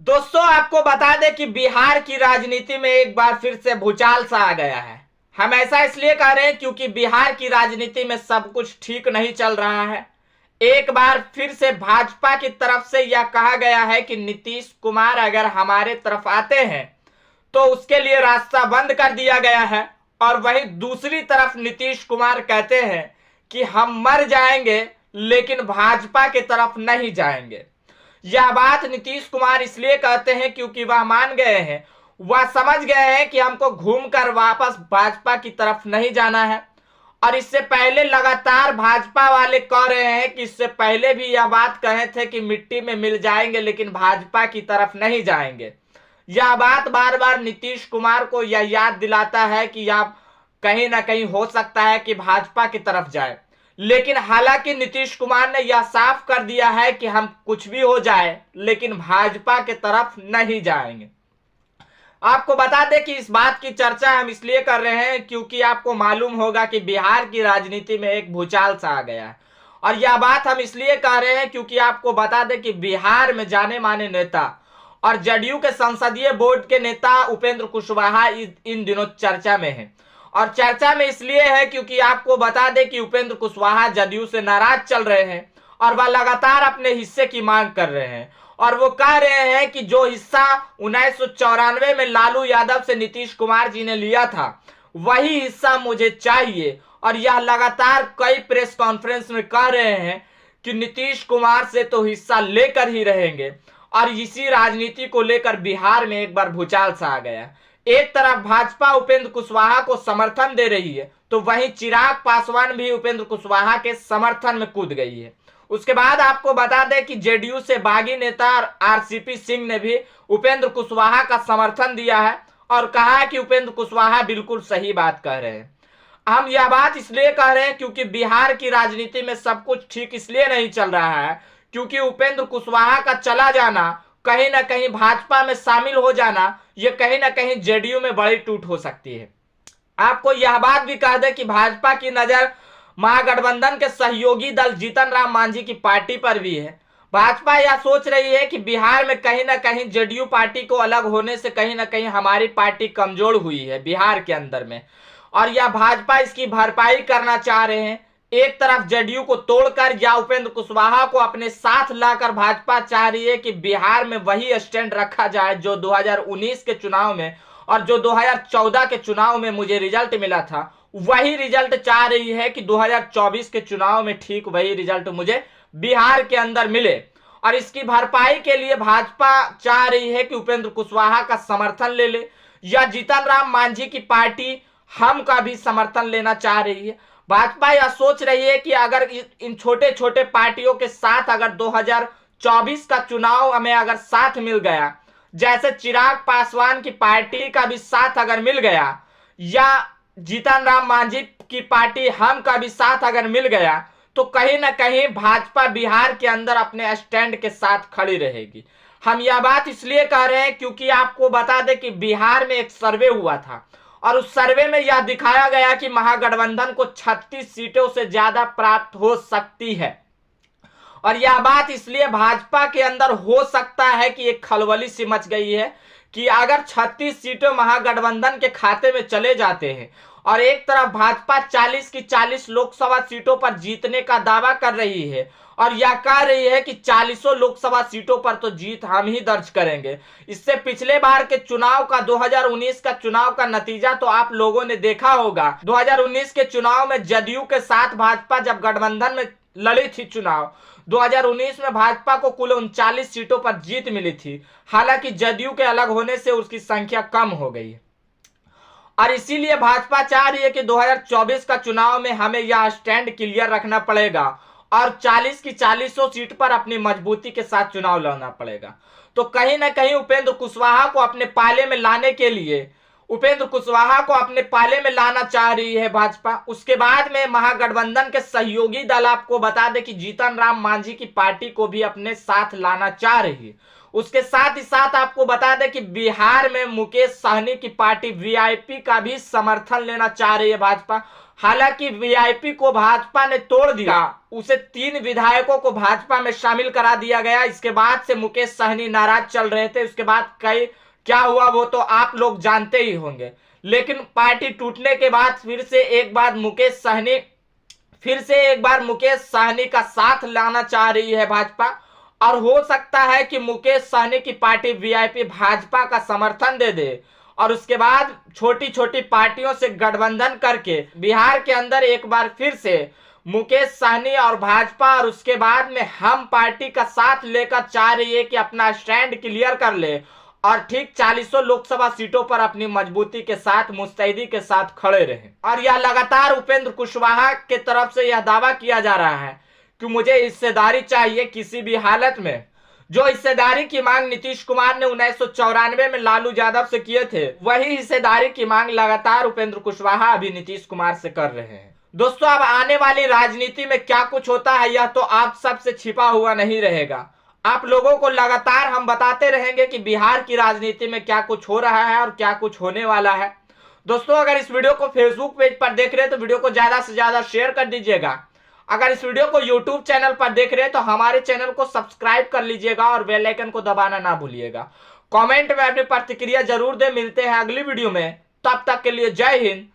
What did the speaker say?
दोस्तों, आपको बता दें कि बिहार की राजनीति में एक बार फिर से भूचाल सा आ गया है। हम ऐसा इसलिए कह रहे हैं क्योंकि बिहार की राजनीति में सब कुछ ठीक नहीं चल रहा है। एक बार फिर से भाजपा की तरफ से यह कहा गया है कि नीतीश कुमार अगर हमारे तरफ आते हैं तो उसके लिए रास्ता बंद कर दिया गया है, और वहीं दूसरी तरफ नीतीश कुमार कहते हैं कि हम मर जाएंगे लेकिन भाजपा की तरफ नहीं जाएंगे। यह बात नीतीश कुमार इसलिए कहते हैं क्योंकि वह मान गए हैं, वह समझ गए हैं कि हमको घूमकर वापस भाजपा की तरफ नहीं जाना है। और इससे पहले लगातार भाजपा वाले कह रहे हैं कि इससे पहले भी यह बात कहे थे कि मिट्टी में मिल जाएंगे लेकिन भाजपा की तरफ नहीं जाएंगे। यह बात बार बार नीतीश कुमार को यह याद दिलाता है कि आप कहीं ना कहीं हो सकता है कि भाजपा की तरफ जाए। लेकिन हालांकि नीतीश कुमार ने यह साफ कर दिया है कि हम कुछ भी हो जाए लेकिन भाजपा की तरफ नहीं जाएंगे। आपको बता दें कि इस बात की चर्चा हम इसलिए कर रहे हैं क्योंकि आपको मालूम होगा कि बिहार की राजनीति में एक भूचाल सा आ गया है। और यह बात हम इसलिए कह रहे हैं क्योंकि आपको बता दें कि बिहार में जाने माने नेता और जदयू के संसदीय बोर्ड के नेता उपेंद्र कुशवाहा इन दिनों चर्चा में हैं। और चर्चा में इसलिए है क्योंकि आपको बता दें कि उपेंद्र कुशवाहा जदयू से नाराज चल रहे हैं और वह लगातार अपने हिस्से की मांग कर रहे हैं। और वो कह रहे हैं कि जो हिस्सा 1994 में लालू यादव से नीतीश कुमार जी ने लिया था वही हिस्सा मुझे चाहिए। और यह लगातार कई प्रेस कॉन्फ्रेंस में कह रहे हैं कि नीतीश कुमार से तो हिस्सा लेकर ही रहेंगे। और इसी राजनीति को लेकर बिहार में एक बार भूचाल सा आ गया। एक तरफ भाजपा उपेंद्र कुशवाहा को समर्थन दे रही है तो वहीं चिराग पासवान भी उपेंद्र कुशवाहा के समर्थन में कूद गई है। उसके बाद आपको बता दें कि जेडीयू से बागी नेता आरसीपी सिंह ने भी उपेंद्र कुशवाहा का समर्थन दिया है और कहा है कि उपेंद्र कुशवाहा बिल्कुल सही बात कह रहे हैं। हम यह बात इसलिए कह रहे हैं क्योंकि बिहार की राजनीति में सब कुछ ठीक इसलिए नहीं चल रहा है क्योंकि उपेंद्र कुशवाहा का चला जाना, कहीं ना कहीं भाजपा में शामिल हो जाना, यह कहीं ना कहीं जेडीयू में बड़ी टूट हो सकती है। आपको यह बात भी कह दे कि भाजपा की नजर महागठबंधन के सहयोगी दल जीतन राम मांझी की पार्टी पर भी है। भाजपा यह सोच रही है कि बिहार में कहीं ना कहीं जेडीयू पार्टी को अलग होने से कहीं ना कहीं हमारी पार्टी कमजोर हुई है बिहार के अंदर में, और यह भाजपा इसकी भरपाई करना चाह रहे हैं। एक तरफ जेडीयू को तोड़कर या उपेंद्र कुशवाहा को अपने साथ लाकर भाजपा चाह रही है कि बिहार में वही स्टैंड रखा जाए जो 2019 के चुनाव में और जो 2014 के चुनाव में मुझे रिजल्ट मिला था, वही रिजल्ट चाह रही है कि 2024 के चुनाव में ठीक वही रिजल्ट मुझे बिहार के अंदर मिले। और इसकी भरपाई के लिए भाजपा चाह रही है कि उपेंद्र कुशवाहा का समर्थन ले ले या जीतन राम मांझी की पार्टी हम का भी समर्थन लेना चाह रही है। भाजपा यह सोच रही है कि अगर इन छोटे छोटे पार्टियों के साथ अगर 2024 का चुनाव हमें अगर साथ मिल गया, जैसे चिराग पासवान की पार्टी का भी साथ अगर मिल गया या जीतन राम मांझी की पार्टी हम का भी साथ अगर मिल गया, तो कहीं ना कहीं भाजपा बिहार के अंदर अपने स्टैंड के साथ खड़ी रहेगी। हम यह बात इसलिए कह रहे हैं क्योंकि आपको बता दें कि बिहार में एक सर्वे हुआ था और उस सर्वे में यह दिखाया गया कि महागठबंधन को 36 सीटों से ज्यादा प्राप्त हो सकती है। और यह बात इसलिए भाजपा के अंदर हो सकता है कि एक खलबली सी मच गई है कि अगर 36 सीटें महागठबंधन के खाते में चले जाते हैं और एक तरफ भाजपा 40 की 40 लोकसभा सीटों पर जीतने का दावा कर रही है और यह कह रही है कि 40 लोकसभा सीटों पर तो जीत हम ही दर्ज करेंगे। इससे पिछले बार के चुनाव का 2019 का चुनाव का नतीजा तो आप लोगों ने देखा होगा। 2019 के चुनाव में जदयू के साथ भाजपा जब गठबंधन में लड़ी थी चुनाव, 2019 में भाजपा को कुल 39 सीटों पर जीत मिली थी। हालांकि जदयू के अलग होने से उसकी संख्या कम हो गई और इसीलिए भाजपा चाह रही है कि 2024 का चुनाव में हमें यह स्टैंड क्लियर रखना पड़ेगा और 40 की 40 सीट पर अपनी मजबूती के साथ चुनाव लड़ना पड़ेगा। तो कहीं ना कहीं उपेंद्र कुशवाहा को अपने पाले में लाने के लिए उपेंद्र कुशवाहा को अपने पाले में लाना चाह रही है भाजपा। उसके बाद में महागठबंधन के सहयोगी दल आपको बता दें कि जीतन राम मांझी की पार्टी को भी अपने साथ लाना चाह रही है। उसके साथ ही साथ आपको बता दें कि बिहार में मुकेश सहनी की पार्टी वीआईपी का भी समर्थन लेना चाह रही है भाजपा। हालांकि वीआईपी को भाजपा ने तोड़ दिया, उसे 3 विधायकों को भाजपा में शामिल करा दिया गया। इसके बाद से मुकेश सहनी नाराज चल रहे थे। उसके बाद कई क्या हुआ वो तो आप लोग जानते ही होंगे। लेकिन पार्टी टूटने के बाद फिर से एक बार मुकेश सहनी का साथ लाना चाह रही है भाजपा, और हो सकता है कि मुकेश सहनी की पार्टी वीआईपी भाजपा का समर्थन दे दे और उसके बाद छोटी छोटी पार्टियों से गठबंधन करके बिहार के अंदर एक बार फिर से मुकेश सहनी और भाजपा और उसके बाद में हम पार्टी का साथ लेकर चाह रही है कि अपना स्टैंड क्लियर कर ले और ठीक 40 लोकसभा सीटों पर अपनी मजबूती के साथ मुस्तैदी के साथ खड़े रहे। और यह लगातार उपेंद्र कुशवाहा के तरफ से यह दावा किया जा रहा है कि मुझे हिस्सेदारी चाहिए किसी भी हालत में। जो हिस्सेदारी की मांग नीतीश कुमार ने 1994 में लालू यादव से किए थे, वही हिस्सेदारी की मांग लगातार उपेंद्र कुशवाहा अभी नीतीश कुमार से कर रहे हैं। दोस्तों, अब आने वाली राजनीति में क्या कुछ होता है यह तो आप सबसे छिपा हुआ नहीं रहेगा। आप लोगों को लगातार हम बताते रहेंगे कि बिहार की राजनीति में क्या कुछ हो रहा है और क्या कुछ होने वाला है। दोस्तों, अगर इस वीडियो को फेसबुक पेज पर देख रहे हैं तो वीडियो को ज्यादा से ज्यादा शेयर कर दीजिएगा। अगर इस वीडियो को यूट्यूब चैनल पर देख रहे हैं तो हमारे चैनल को सब्सक्राइब कर लीजिएगा और बेल आइकन को दबाना ना भूलिएगा। कमेंट में अपनी प्रतिक्रिया जरूर दें। मिलते हैं अगली वीडियो में, तब तक के लिए जय हिंद,